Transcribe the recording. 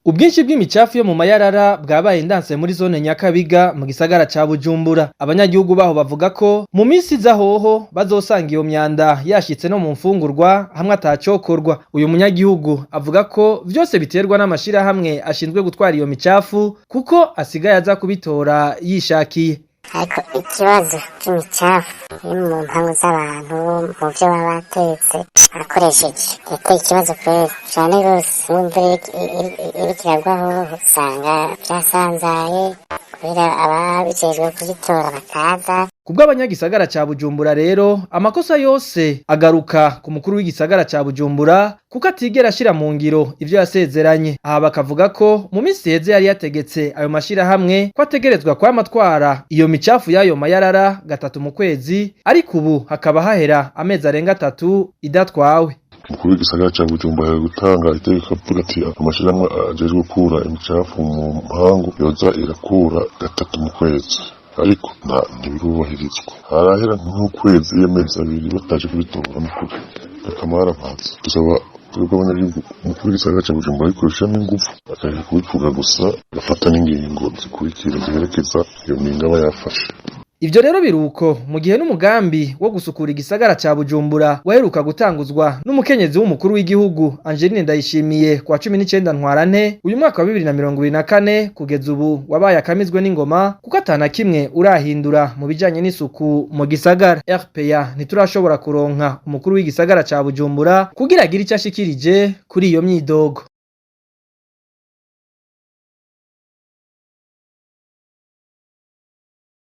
Ubwinshi bw'imicafu yo mu mayarara bwabaye indanse muri zone Nyakabiga mu gisagara ca Bujumbura. Abanyagihugu baho bavuga ko mu minsi iza hoho bazosanga iyo myanda yashitse no mu mfungurwa hamwe atacokorwa. Uyu munyagihugu avuga ko vyose biterwa n'amashirahamwe ashinzwe gutwara iyo micafu kuko asigaye aza kubitora yishakiye. Ariko ikibazo c'imicafu iri mu mpangu z'abantu mu vyo baba batetse akoresheje yateye ikibazo kweri cane gose. Imvura iriko iragwaho usanga vyasanzaye kubera ababijejwe kubitora bataza. Kubwo abanyagisagara ca Bujumbura rero amakosa yose agaruka ku mukuru w'igisagara ca Bujumbura kuko atigera ashira mu ngiro ivyo yasezeranye. Aha bakavuga ko mu minsi heze yari yategetse ayo mashirahamwe ko ategerezwa kwamatwara iyo micafu y'ayo mayarara gatatu mu kwezi, ariko ubu hakaba hahera amezi arenga 3 idatwawe. Umukuru w'igisagara ca Bujumbura gutanga itegeko avuga ati amashirahamwe ajejwe gukura imicafu mu mpangu yoza irakura gatatu mu kwezi, ariko ntibirubahirizwa. Harahera nk'ukwezi y'amezi 2 bataje kubitora n'ukuri akamara amazi. Dusaba twebwe abanyagihugu umukuru w'igisagara ca Bujumbura ayikoreshamwo ingufu akareka kubivuga gusa, agafata n'ingingo zikurikira ziherekeza iyo ngingo aba yafashe. Ivyo rero biruko mu gihe n'umugambi wo gusukura igisagara ca Bujumbura waheruka gutanguzwa n'umukenyezi w'umukuru w'igihugu Angeline Ndayishimiye kwa 19 Ntwarante uyu mwaka wa 2024 kugeza ubu wabaye akamizwe n'ingoma kuko atana kimwe urahindura mu bijanye n'isuku mu gisagara. RPA ntiturashobora kuronka umukuru w'igisagara ca Bujumbura kugira agire icyo ashikirije kuri iyo myidogo.